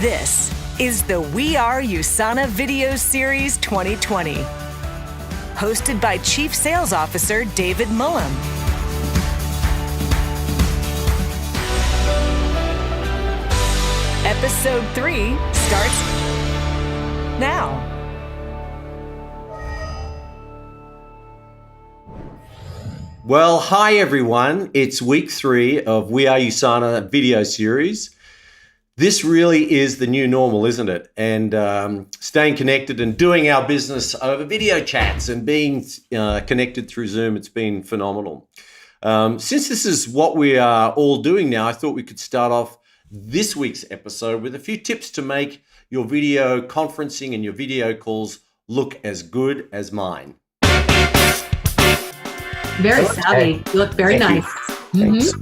This is the We Are USANA Video Series 2020, hosted by Chief Sales Officer David Mullum. Episode 3 starts now. Well, hi everyone. It's week 3 of We Are USANA video series. This really is the new normal, isn't it? And staying connected and doing our business over video chats and being connected through Zoom, it's been phenomenal. Since this is what we are all doing now, I thought we could start off this week's episode with a few tips to make your video conferencing and your video calls look as good as mine. Very savvy. You look very Thank nice. you. Thanks.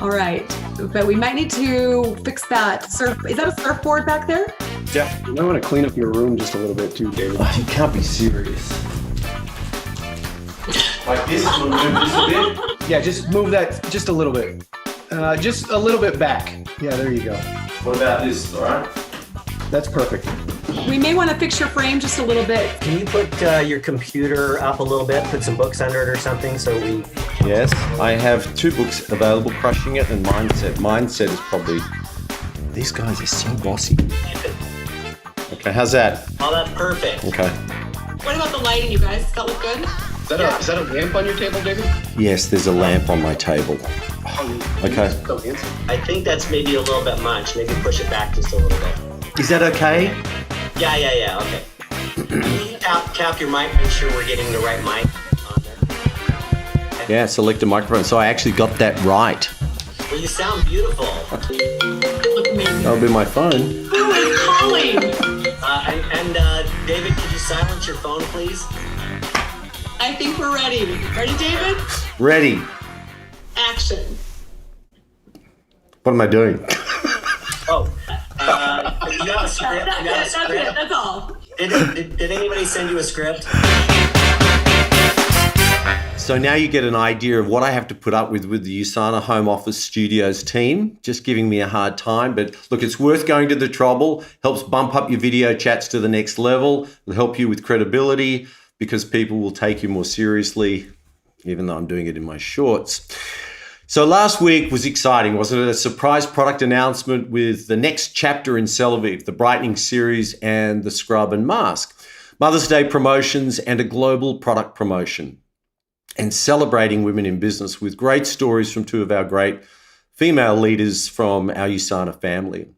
All right. But we might need to fix that. Is that a surfboard back there? Yeah. You might want to clean up your room just a little bit too, David. Oh, you can't be serious. Like this, we'll move this a bit. Yeah, just move that just a little bit. Just a little bit back. Yeah, there you go. What about this, all right? That's perfect. We may want to fix your frame just a little bit. Can you put your computer up a little bit, put some books under it or something so we... Yes, I have 2 books available, Crushing It and Mindset. Mindset is probably... These guys are so bossy. Okay, how's that? Oh, that's perfect. Okay. What about the lighting, you guys? Does that look good? Is that a lamp on your table, David? Yes, there's a lamp on my table. Okay. So handsome. I think that's maybe a little bit much. Maybe push it back just a little bit. Is that okay? Yeah, okay. Can you tap your mic, make sure we're getting the right mic on there? Okay. Yeah, select a microphone. So I actually got that right. Well, you sound beautiful. Look amazing. That'll be my phone. Who is calling? David, could you silence your phone, please? I think we're ready. Ready, David? Ready. Action. What am I doing? Oh, you got a script? That's it. That's all. Did anybody send you a script? So now you get an idea of what I have to put up with the USANA Home Office Studios team, just giving me a hard time. But look, it's worth going to the trouble, helps bump up your video chats to the next level, it'll help you with credibility because people will take you more seriously, even though I'm doing it in my shorts. So last week was exciting, wasn't it? A surprise product announcement with the next chapter in Celavive, the brightening series and the scrub and mask, Mother's Day promotions and a global product promotion, and celebrating women in business with great stories from 2 of our great female leaders from our USANA family.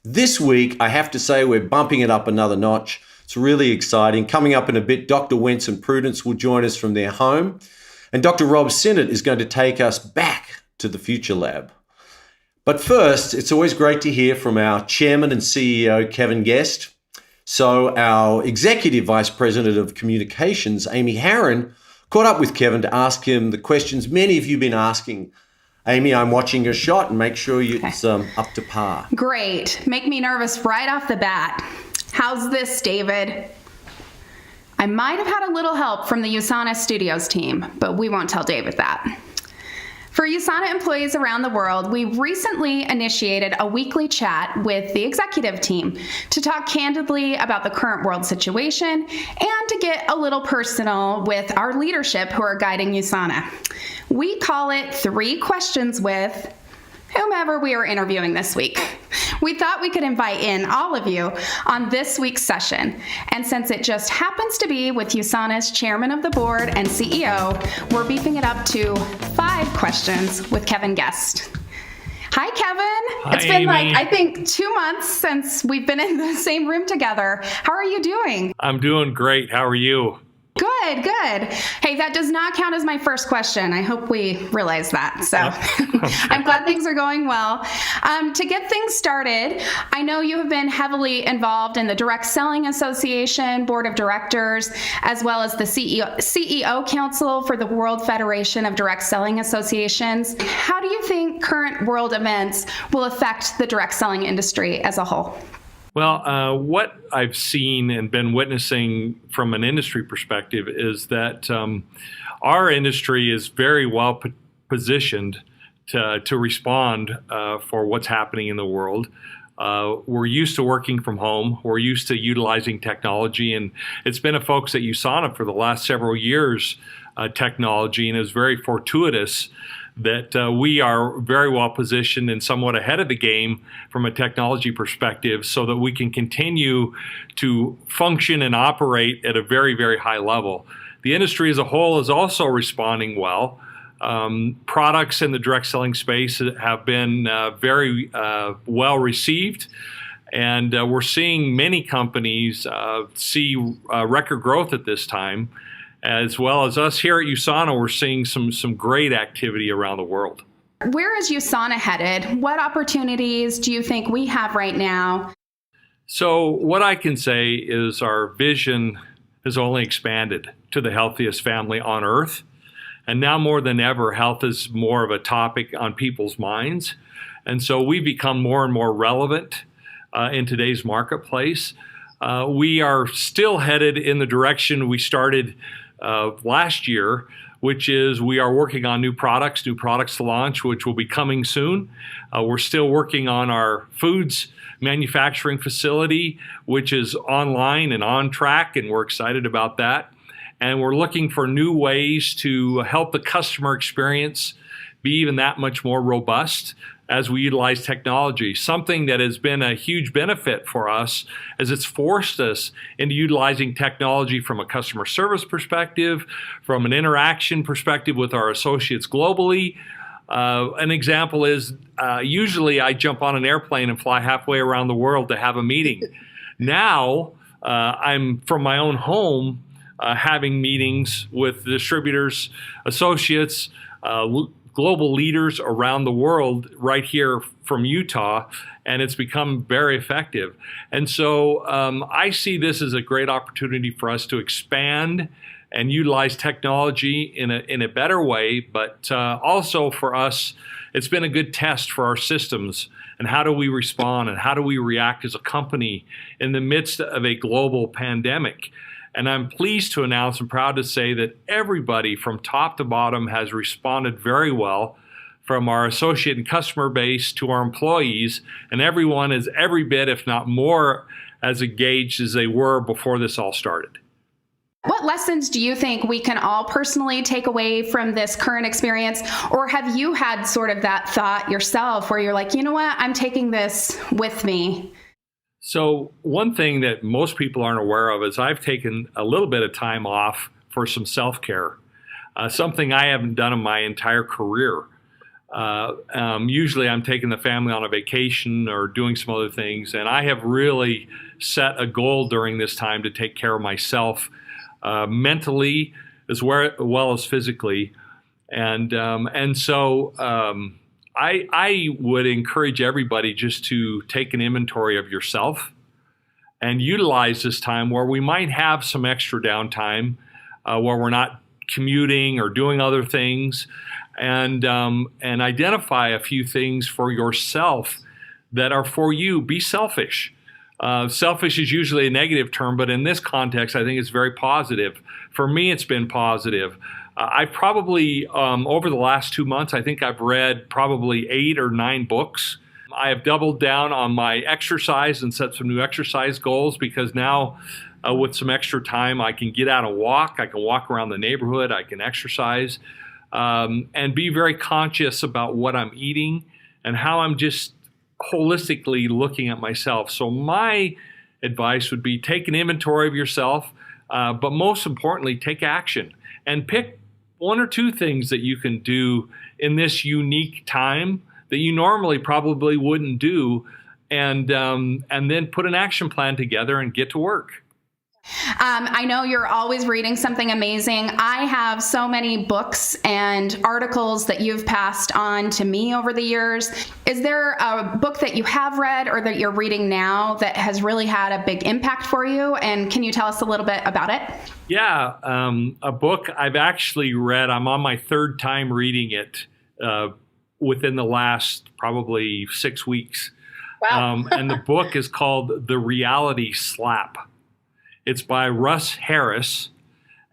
This week, I have to say we're bumping it up another notch. It's really exciting. Coming up in a bit, Dr. Wentz and Prudence will join us from their home, and Dr. Rob Sinnott is going to take us back to the Future Lab. But first, it's always great to hear from our Chairman and CEO, Kevin Guest. So our Executive Vice President of Communications, Amy Harron, caught up with Kevin to ask him the questions many of you have been asking. Amy, I'm watching your shot and make sure it's up to par. Great. Make me nervous right off the bat. How's this, David? I might have had a little help from the USANA Studios team, but we won't tell David that. For USANA employees around the world, we recently initiated a weekly chat with the executive team to talk candidly about the current world situation and to get a little personal with our leadership who are guiding USANA. We call it 3 Questions with whomever we are interviewing this week. We thought we could invite in all of you on this week's session. And since it just happens to be with USANA's chairman of the board and CEO, we're beefing it up to 5 questions with Kevin Guest. Hi, Kevin. Hi, it's been Amy. I think 2 months since we've been in the same room together. How are you doing? I'm doing great. How are you? Good. Hey, that does not count as my first question. I hope we realize that. So I'm glad things are going well. To get things started, I know you have been heavily involved in the Direct Selling Association Board of Directors, as well as the CEO Council for the World Federation of Direct Selling Associations. How do you think current world events will affect the direct selling industry as a whole? Well, what I've seen and been witnessing from an industry perspective is that our industry is very well positioned to respond for what's happening in the world. We're used to working from home. We're used to utilizing technology, and it's been a focus at USANA for the last several years, technology, and it's very fortuitous that we are very well positioned and somewhat ahead of the game from a technology perspective so that we can continue to function and operate at a very, very high level. The industry as a whole is also responding well. Products in the direct selling space have been very well received, and we're seeing many companies see record growth at this time. As well as us here at USANA, we're seeing some great activity around the world. Where is USANA headed? What opportunities do you think we have right now? So what I can say is our vision has only expanded to the healthiest family on earth. And now more than ever, health is more of a topic on people's minds. And so we've become more and more relevant in today's marketplace. We are still headed in the direction we started last year, which is we are working on new products to launch, which will be coming soon. We're still working on our foods manufacturing facility, which is online and on track, and we're excited about that. And we're looking for new ways to help the customer experience be even that much more robust as we utilize technology. Something that has been a huge benefit for us as it's forced us into utilizing technology from a customer service perspective, from an interaction perspective with our associates globally. An example is usually I jump on an airplane and fly halfway around the world to have a meeting. Now I'm from my own home having meetings with distributors, associates, global leaders around the world right here from Utah, and it's become very effective. And so I see this as a great opportunity for us to expand and utilize technology in a better way, but also for us, it's been a good test for our systems and how do we respond and how do we react as a company in the midst of a global pandemic. And I'm pleased to announce and proud to say that everybody from top to bottom has responded very well, from our associate and customer base to our employees, and everyone is every bit, if not more, as engaged as they were before this all started. What lessons do you think we can all personally take away from this current experience? Or have you had sort of that thought yourself where you're like, you know what, I'm taking this with me? So one thing that most people aren't aware of is I've taken a little bit of time off for some self-care, something I haven't done in my entire career. Usually I'm taking the family on a vacation or doing some other things, and I have really set a goal during this time to take care of myself mentally as well as physically. And so I would encourage everybody just to take an inventory of yourself and utilize this time where we might have some extra downtime, where we're not commuting or doing other things, and identify a few things for yourself that are for you. Be selfish. Selfish is usually a negative term, but in this context, I think it's very positive. For me, it's been positive. I probably, over the last 2 months, I think I've read probably 8 or 9 books. I have doubled down on my exercise and set some new exercise goals because now with some extra time, I can get out and walk. I can walk around the neighborhood. I can exercise and be very conscious about what I'm eating and how I'm just holistically looking at myself. So my advice would be take an inventory of yourself, but most importantly, take action and pick 1 or 2 things that you can do in this unique time that you normally probably wouldn't do, and then put an action plan together and get to work. I know you're always reading something amazing. I have so many books and articles that you've passed on to me over the years. Is there a book that you have read or that you're reading now that has really had a big impact for you? And can you tell us a little bit about it? Yeah, a book I've actually read. I'm on my 3rd time reading it within the last probably 6 weeks. Wow. And the book is called The Reality Slap. It's by Russ Harris,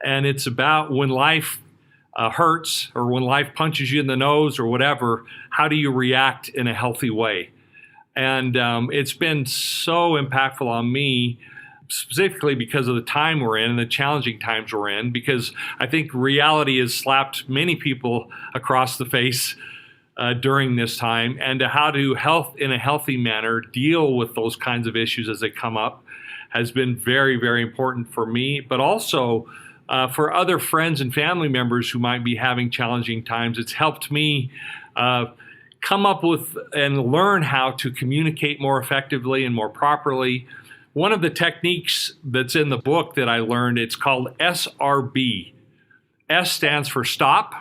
and it's about when life hurts or when life punches you in the nose or whatever, how do you react in a healthy way? And it's been so impactful on me, specifically because of the time we're in and the challenging times we're in, because I think reality has slapped many people across the face during this time, and how to in a healthy manner deal with those kinds of issues as they come up has been very, very important for me, but also for other friends and family members who might be having challenging times. It's helped me come up with and learn how to communicate more effectively and more properly. One of the techniques that's in the book that I learned, it's called SRB. S stands for stop,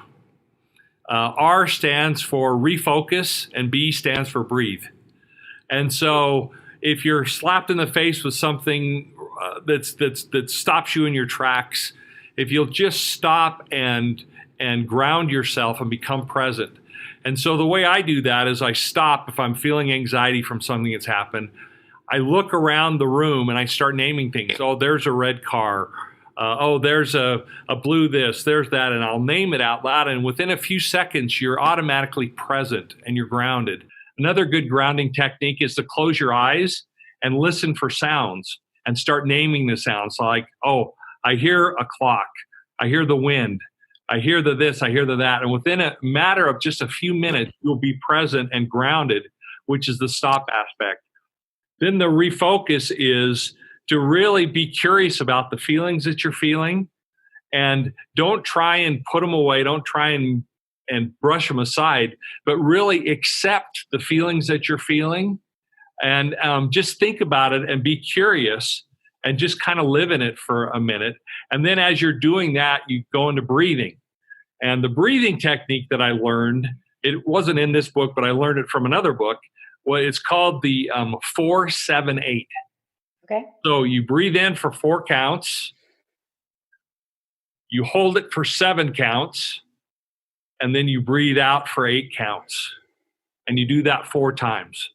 R stands for refocus, and B stands for breathe. And so if you're slapped in the face with something that stops you in your tracks, if you'll just stop and ground yourself and become present. And so the way I do that is I stop if I'm feeling anxiety from something that's happened. I look around the room and I start naming things. Oh, there's a red car. Oh, there's a blue this, there's that, and I'll name it out loud. And within a few seconds, you're automatically present and you're grounded. Another good grounding technique is to close your eyes and listen for sounds and start naming the sounds. Like, oh, I hear a clock. I hear the wind. I hear the this, I hear the that. And within a matter of just a few minutes, you'll be present and grounded, which is the stop aspect. Then the refocus is to really be curious about the feelings that you're feeling, and don't try and put them away. Don't try and brush them aside, but really accept the feelings that you're feeling, and just think about it and be curious and just kind of live in it for a minute. And then as you're doing that, you go into breathing. And the breathing technique that I learned, it wasn't in this book, but I learned it from another book. Well, it's called the 4-7-8. Okay. So you breathe in for 4 counts, you hold it for 7 counts, and then you breathe out for 8 counts. And you do that 4 times.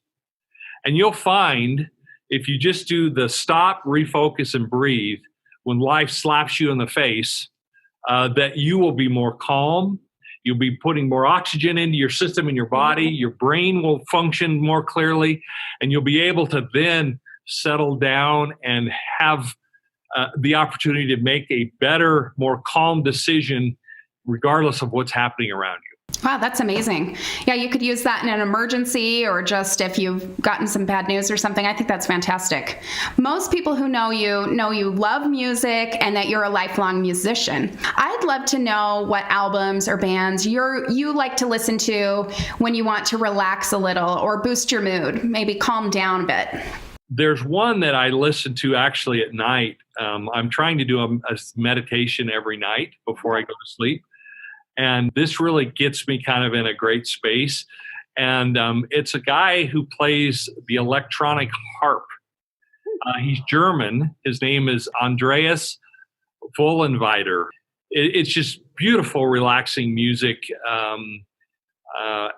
And you'll find if you just do the stop, refocus, and breathe, when life slaps you in the face, that you will be more calm. You'll be putting more oxygen into your system and your body. Your brain will function more clearly, and you'll be able to then settle down and have the opportunity to make a better, more calm decision regardless of what's happening around you. Wow, that's amazing. Yeah, you could use that in an emergency or just if you've gotten some bad news or something. I think that's fantastic. Most people who know you love music and that you're a lifelong musician. I'd love to know what albums or bands you like to listen to when you want to relax a little or boost your mood, maybe calm down a bit. There's one that I listen to actually at night. I'm trying to do a meditation every night before I go to sleep. And this really gets me kind of in a great space. And it's a guy who plays the electronic harp. He's German. His name is Andreas Vollenweider. It's just beautiful, relaxing music.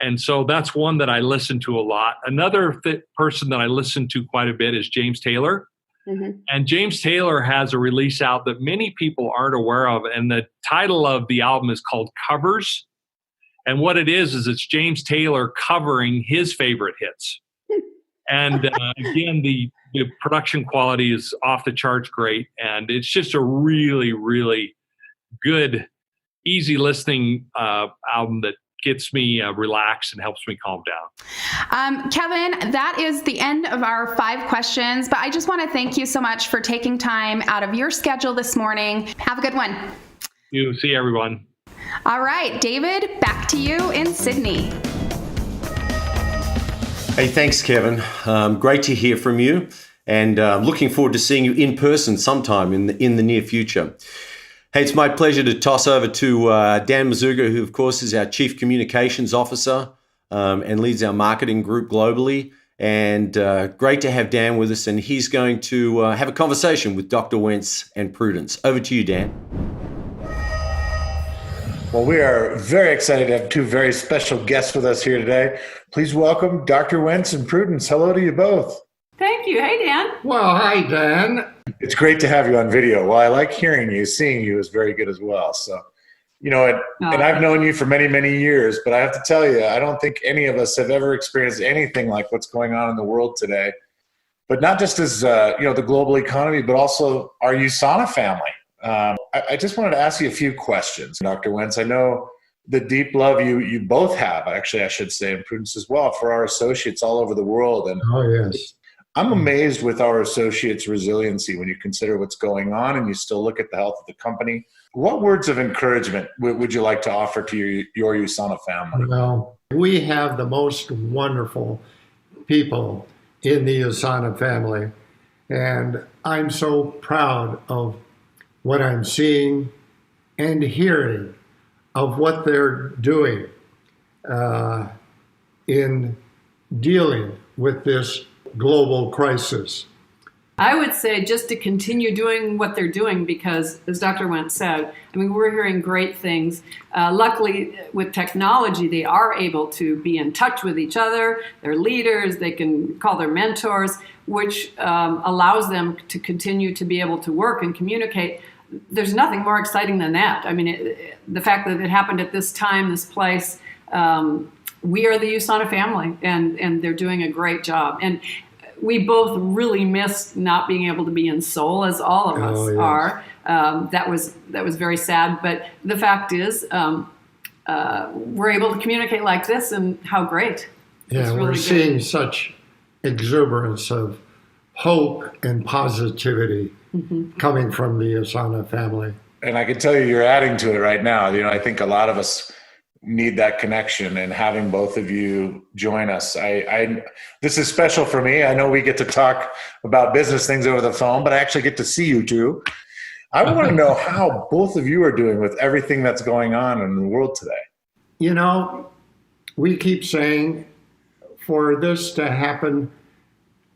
And so that's one that I listen to a lot. Another person that I listen to quite a bit is James Taylor. Mm-hmm. And James Taylor has a release out that many people aren't aware of. And the title of the album is called Covers. And what it is it's James Taylor covering his favorite hits. And again, the production quality is off the charts great. And it's just a really, really good, easy listening album that gets me relaxed and helps me calm down. Kevin, that is the end of our 5 questions, but I just want to thank you so much for taking time out of your schedule this morning. Have a good one. You see everyone. All right, David, back to you in Sydney. Hey, thanks, Kevin. Great to hear from you, and looking forward to seeing you in person sometime in the near future. Hey, it's my pleasure to toss over to Dan Mazuga, who, of course, is our Chief Communications Officer and leads our marketing group globally. And great to have Dan with us, and he's going to have a conversation with Dr. Wentz and Prudence. Over to you, Dan. Well, we are very excited to have 2 very special guests with us here today. Please welcome Dr. Wentz and Prudence. Hello to you both. Thank you. Hey, Dan. Well, hi, Dan. It's great to have you on video. Well, I like hearing you. Seeing you is very good as well. So and I've known you for many, many years, but I have to tell you, I don't think any of us have ever experienced anything like what's going on in the world today. But not just as, the global economy, but also our USANA family. I just wanted to ask you a few questions, Dr. Wentz. I know the deep love you both have, actually, I should say, and Prudence as well, for our associates all over the world. And yes. I'm amazed with our associates' resiliency when you consider what's going on and you still look at the health of the company. What words of encouragement would you like to offer to your USANA family? Well, we have the most wonderful people in the USANA family, and I'm so proud of what I'm seeing and hearing of what they're doing in dealing with this global crisis. I would say just to continue doing what they're doing, because as Dr. Wentz said, we're hearing great things. Luckily, with technology, they are able to be in touch with each other, their leaders, they can call their mentors, which allows them to continue to be able to work and communicate. There's nothing more exciting than that. The fact that it happened at this time, this place, we are the USANA family, and they're doing a great job. And we both really missed not being able to be in Seoul, as all of us are. That was very sad. But the fact is, we're able to communicate like this, and how great. Yeah, really we're seeing such exuberance of hope and positivity coming from the USANA family. And I can tell you're adding to it right now. I think a lot of us need that connection, and having both of you join us. This is special for me. I know we get to talk about business things over the phone, but I actually get to see you too. I want to know how both of you are doing with everything that's going on in the world today. We keep saying for this to happen,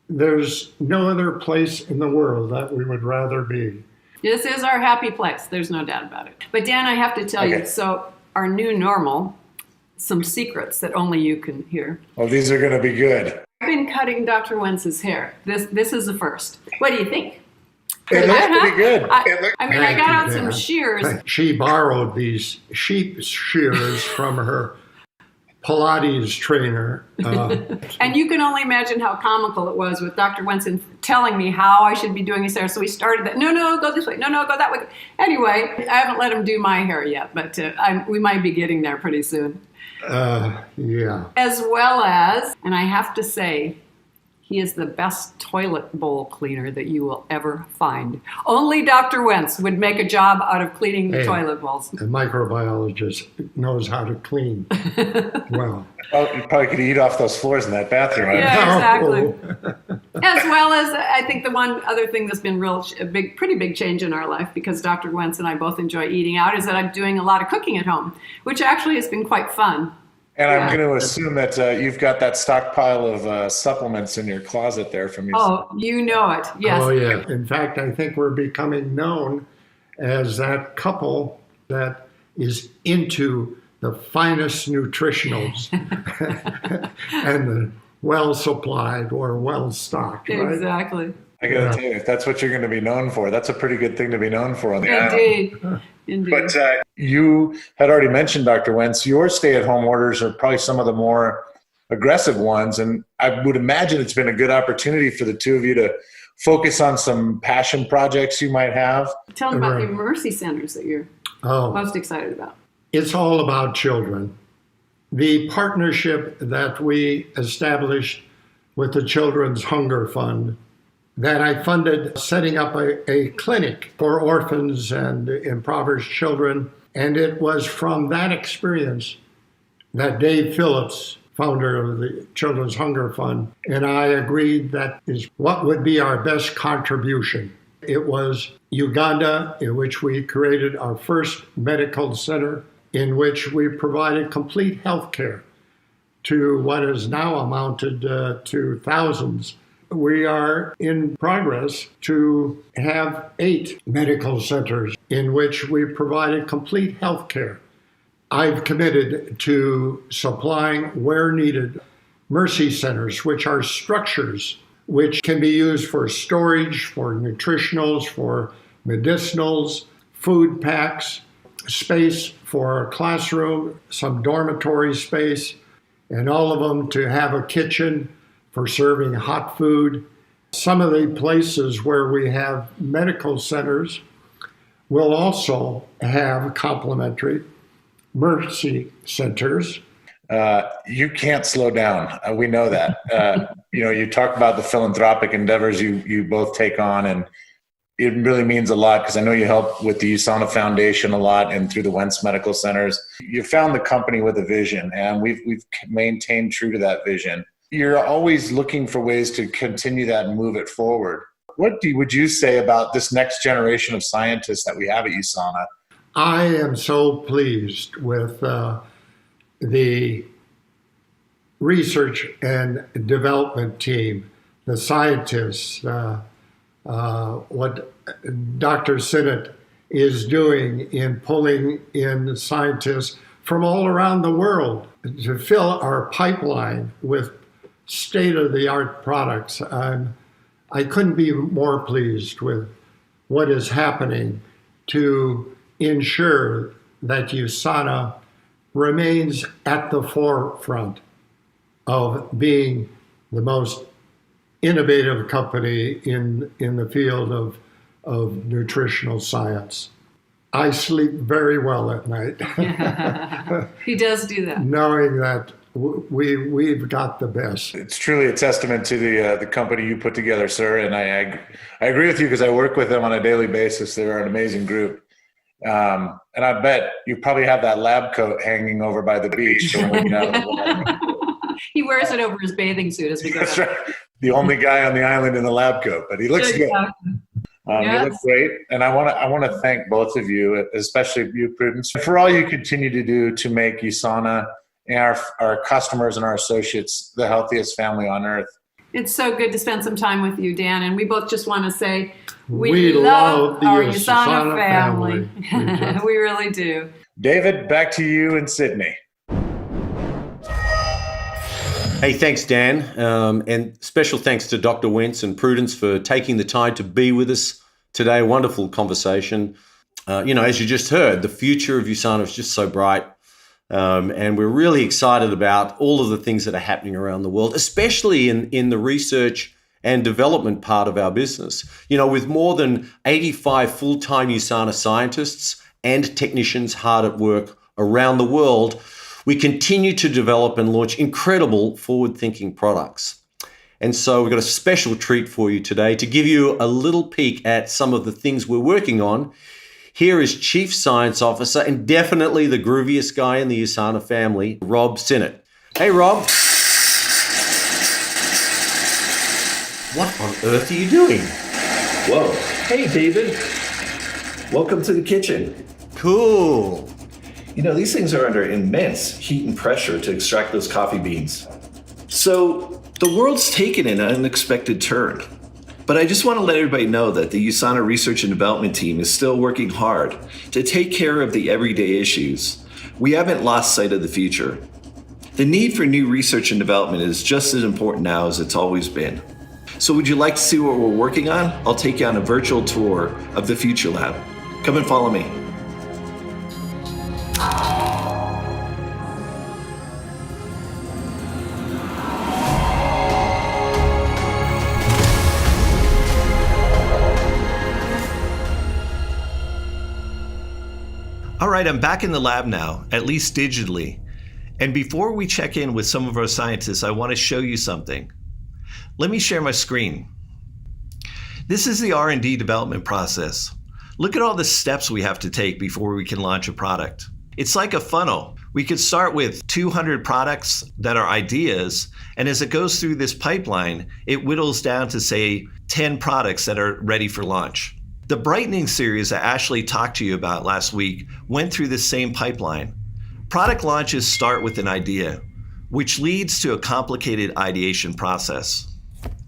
there's no other place in the world that we would rather be. This is our happy place. There's no doubt about it. But Dan, I have to tell you, so our new normal, some secrets that only you can hear. Oh, these are going to be good. I've been cutting Dr. Wentz's hair. This is the first. What do you think? It looks pretty good. I got out some shears. She borrowed these sheep shears from her Pilates trainer. And you can only imagine how comical it was with Dr. Wentz telling me how I should be doing his hair. So we started that. No, go this way. No, go that way. Anyway, I haven't let him do my hair yet, but we might be getting there pretty soon. Yeah. As well as, and I have to say, he is the best toilet bowl cleaner that you will ever find. Only Dr. Wentz would make a job out of cleaning toilet bowls. A microbiologist knows how to clean well. Oh, you probably could eat off those floors in that bathroom. Right? Yeah, exactly. As well as, I think the one other thing that's been pretty big change in our life, because Dr. Wentz and I both enjoy eating out, is that I'm doing a lot of cooking at home, which actually has been quite fun. And I'm going to assume that you've got that stockpile of supplements in your closet there from your... Oh, you know it. Yes. Oh, yeah. In fact, I think we're becoming known as that couple that is into the finest nutritionals and the well-supplied or well-stocked, right? Exactly. I got to tell you, if that's what you're going to be known for, that's a pretty good thing to be known for on the island. Indeed. But you had already mentioned, Dr. Wentz, your stay-at-home orders are probably some of the more aggressive ones. And I would imagine it's been a good opportunity for the two of you to focus on some passion projects you might have. Tell them about the Mercy Centers that you're most excited about. It's all about children. The partnership that we established with the Children's Hunger Fund, that I funded setting up a clinic for orphans and impoverished children. And it was from that experience that Dave Phillips, founder of the Children's Hunger Fund, and I agreed that is what would be our best contribution. It was Uganda, in which we created our first medical center, in which we provided complete health care to what is now amounted to thousands. We are in progress to have 8 medical centers in which we provided complete health care. I've committed to supplying, where needed, Mercy Centers, which are structures which can be used for storage, for nutritionals, for medicinals, food packs, space for a classroom, some dormitory space, and all of them to have a kitchen for serving hot food. Some of the places where we have medical centers will also have complimentary mercy centers. You can't slow down. We know that. You talk about the philanthropic endeavors you both take on, and it really means a lot because I know you help with the USANA Foundation a lot and through the Wentz Medical Centers. You found the company with a vision, and we've maintained true to that vision. You're always looking for ways to continue that and move it forward. What would you say about this next generation of scientists that we have at USANA? I am so pleased with the research and development team, the scientists, what Dr. Sinnott is doing in pulling in scientists from all around the world to fill our pipeline with state-of-the-art products. I couldn't be more pleased with what is happening to ensure that USANA remains at the forefront of being the most innovative company in the field of nutritional science. I sleep very well at night. He does do that. Knowing that we've got the best. It's truly a testament to the company you put together, sir. And I agree with you because I work with them on a daily basis. They're an amazing group. And I bet you probably have that lab coat hanging over by the beach. He wears it over his bathing suit as we go. That's right. The only guy on the island in the lab coat, but he looks good. You look great. And I want to thank both of you, especially you, Prudence, for all you continue to do to make USANA and our customers and our associates the healthiest family on earth. It's so good to spend some time with you, Dan. And we both just want to say we love our the USANA family. We really do. David, back to you in Sydney. Hey, thanks, Dan. And special thanks to Dr. Wentz and Prudence for taking the time to be with us today. Wonderful conversation. As you just heard, the future of USANA is just so bright. And we're really excited about all of the things that are happening around the world, especially in the research and development part of our business. With more than 85 full-time USANA scientists and technicians hard at work around the world, we continue to develop and launch incredible forward-thinking products. And so we've got a special treat for you today to give you a little peek at some of the things we're working on. Here is Chief Science Officer and definitely the grooviest guy in the USANA family, Rob Sinnott. Hey, Rob. What on earth are you doing? Whoa. Hey, David. Welcome to the kitchen. Cool. These things are under immense heat and pressure to extract those coffee beans. So the world's taken an unexpected turn. But I just want to let everybody know that the USANA Research and Development team is still working hard to take care of the everyday issues. We haven't lost sight of the future. The need for new research and development is just as important now as it's always been. So would you like to see what we're working on? I'll take you on a virtual tour of the Future Lab. Come and follow me. All right, I'm back in the lab now, at least digitally. And before we check in with some of our scientists, I want to show you something. Let me share my screen. This is the R&D development process. Look at all the steps we have to take before we can launch a product. It's like a funnel. We could start with 200 products that are ideas, and as it goes through this pipeline, it whittles down to, say, 10 products that are ready for launch. The Brightening series that Ashley talked to you about last week went through the same pipeline. Product launches start with an idea, which leads to a complicated ideation process.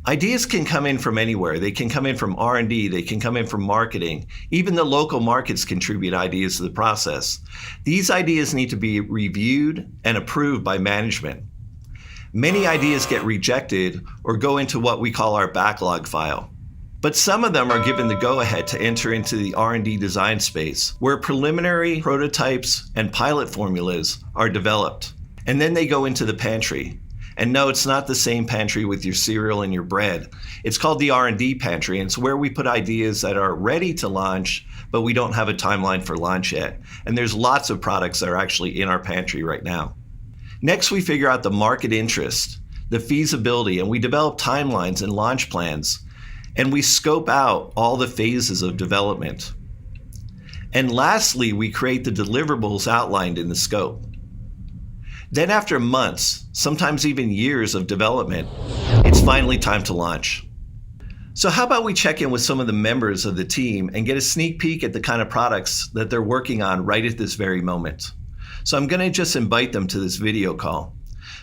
Ideas can come in from anywhere. They can come in from R&D, they can come in from marketing. Even the local markets contribute ideas to the process. These ideas need to be reviewed and approved by management. Many ideas get rejected or go into what we call our backlog file. But some of them are given the go-ahead to enter into the R&D design space, where preliminary prototypes and pilot formulas are developed. And then they go into the pantry. And no, it's not the same pantry with your cereal and your bread. It's called the R&D pantry, and it's where we put ideas that are ready to launch, but we don't have a timeline for launch yet. And there's lots of products that are actually in our pantry right now. Next, we figure out the market interest, the feasibility, and we develop timelines and launch plans. And we scope out all the phases of development. And lastly, we create the deliverables outlined in the scope. Then after months, sometimes even years of development, it's finally time to launch. So how about we check in with some of the members of the team and get a sneak peek at the kind of products that they're working on right at this very moment. So I'm going to just invite them to this video call.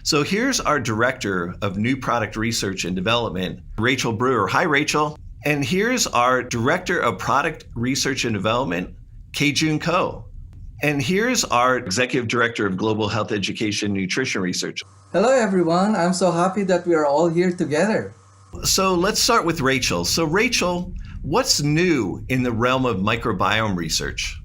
So here's our Director of New Product Research and Development, Rachel Brewer. Hi, Rachel. And here's our Director of Product Research and Development, Kei-Jun Ko. And here's our Executive Director of Global Health Education Nutrition Research. Hello, everyone. I'm so happy that we are all here together. So let's start with Rachel. So Rachel, what's new in the realm of microbiome research?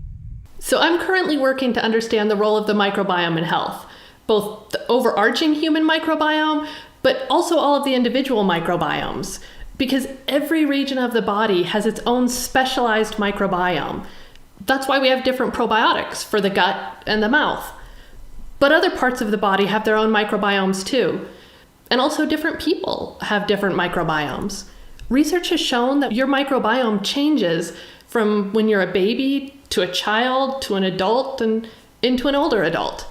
So I'm currently working to understand the role of the microbiome in health, both the overarching human microbiome, but also all of the individual microbiomes, because every region of the body has its own specialized microbiome. That's why we have different probiotics for the gut and the mouth. But other parts of the body have their own microbiomes too. And also different people have different microbiomes. Research has shown that your microbiome changes from when you're a baby to a child to an adult and into an older adult.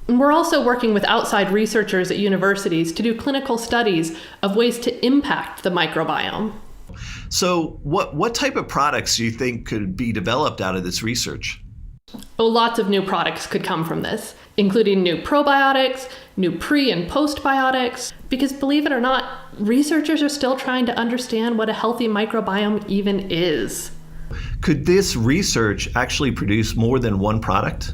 And we're also working with outside researchers at universities to do clinical studies of ways to impact the microbiome. So what type of products do you think could be developed out of this research? Oh, lots of new products could come from this, including new probiotics, new pre- and postbiotics, because believe it or not, researchers are still trying to understand what a healthy microbiome even is. Could this research actually produce more than one product?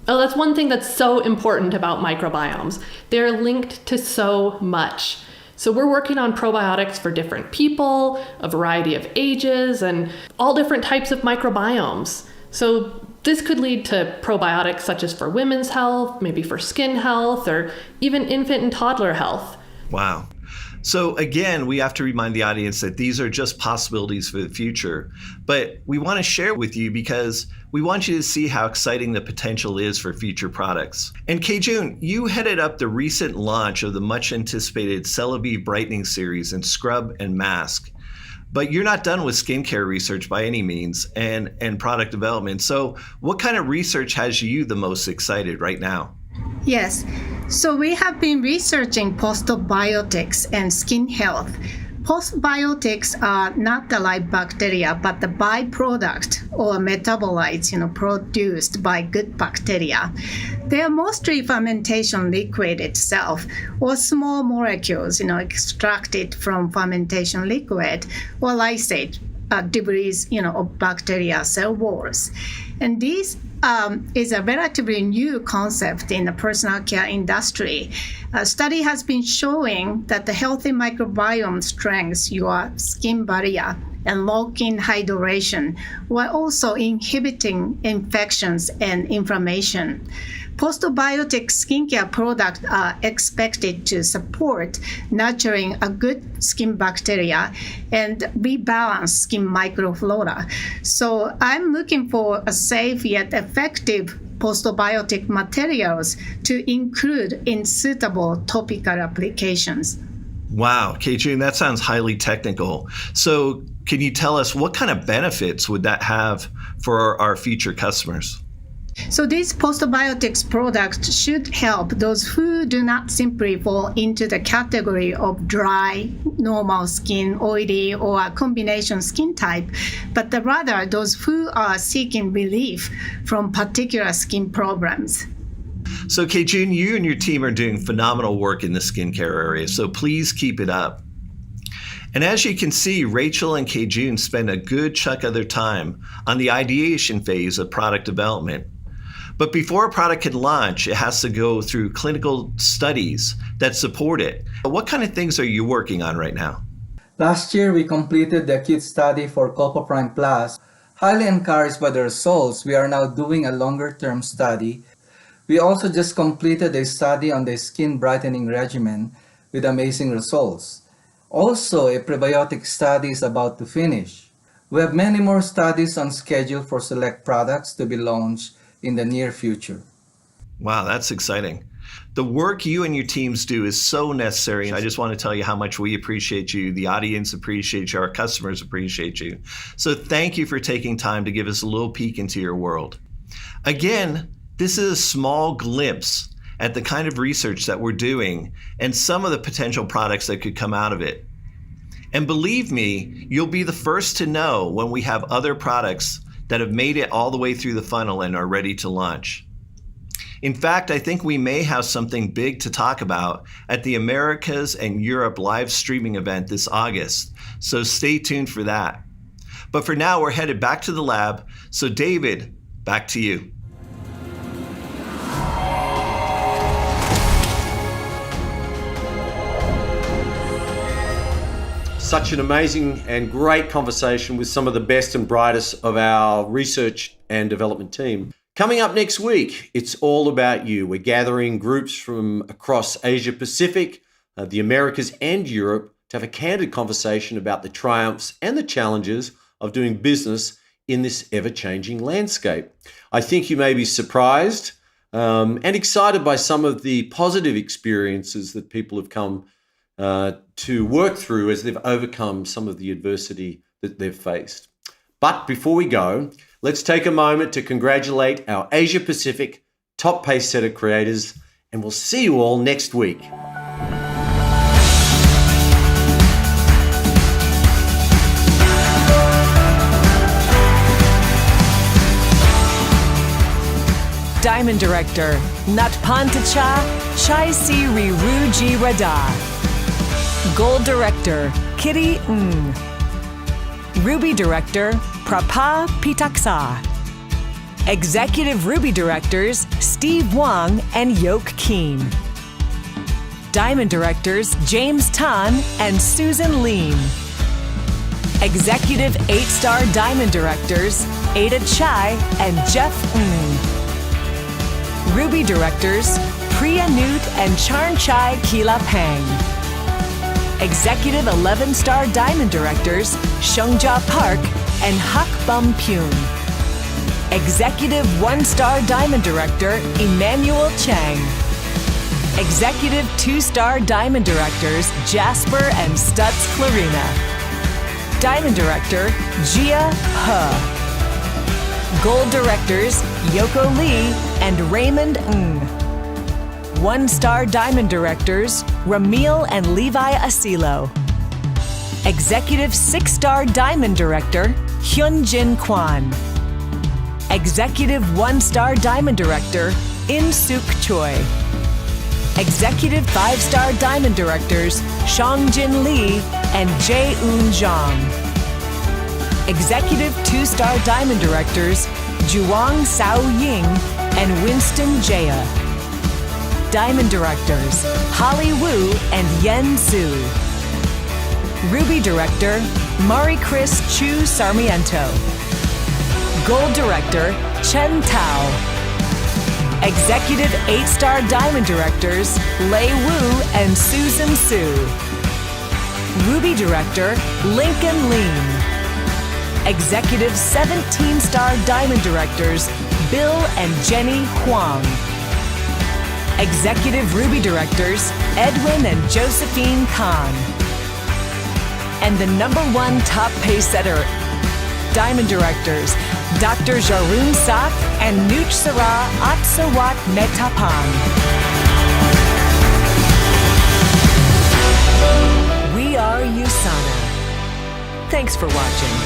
Oh, that's one thing that's so important about microbiomes. They're linked to so much. So we're working on probiotics for different people, a variety of ages, and all different types of microbiomes. So this could lead to probiotics such as for women's health, maybe for skin health, or even infant and toddler health. Wow. So again, we have to remind the audience that these are just possibilities for the future, but we want to share with you because we want you to see how exciting the potential is for future products. And Kei-Jun, you headed up the recent launch of the much anticipated CeraVe Brightening Series in scrub and mask. But you're not done with skincare research by any means and product development. So what kind of research has you the most excited right now? Yes, so we have been researching postbiotics and skin health. Postbiotics are not the live bacteria, but the byproduct or metabolites, produced by good bacteria. They are mostly fermentation liquid itself or small molecules, extracted from fermentation liquid or lysate, debris, of bacteria cell walls. And this is a relatively new concept in the personal care industry. A study has been showing that the healthy microbiome strengthens your skin barrier and lock-in hydration, while also inhibiting infections and inflammation. Postbiotic skincare products are expected to support nurturing a good skin bacteria and rebalance skin microflora. So I'm looking for a safe yet effective postbiotic materials to include in suitable topical applications. Wow, Kei-Jun, that sounds highly technical. So can you tell us what kind of benefits would that have for our future customers? So these postbiotics products should help those who do not simply fall into the category of dry, normal skin, oily, or a combination skin type, but rather those who are seeking relief from particular skin problems. So Kei-Jun, you and your team are doing phenomenal work in the skincare area, so please keep it up. And as you can see, Rachel and Kei-Jun spend a good chunk of their time on the ideation phase of product development. But before a product can launch, it has to go through clinical studies that support it. What kind of things are you working on right now? Last year, we completed the acute study for Colpoprime Plus. Highly encouraged by the results, we are now doing a longer-term study. We also just completed a study on the skin brightening regimen with amazing results. Also, a prebiotic study is about to finish. We have many more studies on schedule for select products to be launched in the near future. Wow, that's exciting. The work you and your teams do is so necessary. I just want to tell you how much we appreciate you, the audience appreciates you, our customers appreciate you. So thank you for taking time to give us a little peek into your world. Again, this is a small glimpse at the kind of research that we're doing and some of the potential products that could come out of it. And believe me, you'll be the first to know when we have other products that have made it all the way through the funnel and are ready to launch. In fact, I think we may have something big to talk about at the Americas and Europe live streaming event this August, so stay tuned for that. But for now, we're headed back to the lab, so David, back to you. Such an amazing and great conversation with some of the best and brightest of our research and development team. Coming up next week, it's all about you. We're gathering groups from across Asia Pacific, the Americas and Europe to have a candid conversation about the triumphs and the challenges of doing business in this ever-changing landscape. I think you may be surprised and excited by some of the positive experiences that people have come to work through as they've overcome some of the adversity that they've faced. But before we go, let's take a moment to congratulate our Asia Pacific top pace setter creators, and we'll see you all next week. Diamond Director, Natpantacha Chai Si Riruji Rada. Gold Director, Kitty Ng. Ruby Director, Prapa Pitaksa. Executive Ruby Directors, Steve Wang and Yoke Keen. Diamond Directors, James Tan and Susan Lean. Executive 8-Star Diamond Directors, Ada Chai and Jeff Ng. Ruby Directors, Priya Newt and Charn Chai Kila Pang. Executive 11-Star Diamond Directors, Shungja Park and Hak Bum Pune. Executive 1-Star Diamond Director, Emmanuel Chang. Executive 2-Star Diamond Directors, Jasper and Stutz Clarina. Diamond Director, Jia He. Gold Directors, Yoko Lee and Raymond Ng. 1-Star Diamond Directors, Ramil and Levi Asilo. Executive 6-Star Diamond Director, Hyunjin Kwan. Executive 1-Star Diamond Director, In Suk Choi. Executive 5-Star Diamond Directors, Shongjin Lee and Jae-Eun Jong. Executive 2-Star Diamond Directors, Juwang Sao Ying and Winston Jaya. Diamond Directors, Holly Wu and Yen Su. Ruby Director, Mari Chris Chu Sarmiento. Gold Director, Chen Tao. Executive 8-Star Diamond Directors, Lei Wu and Susan Su. Ruby Director, Lincoln Lean. Executive 17-Star Diamond Directors, Bill and Jenny Huang. Executive Ruby Directors, Edwin and Josephine Khan. And the #1 top pace setter, Diamond Directors, Dr. Jarun Sak and Nuch Sarah Atsawat Metapan. We are USANA. Thanks for watching.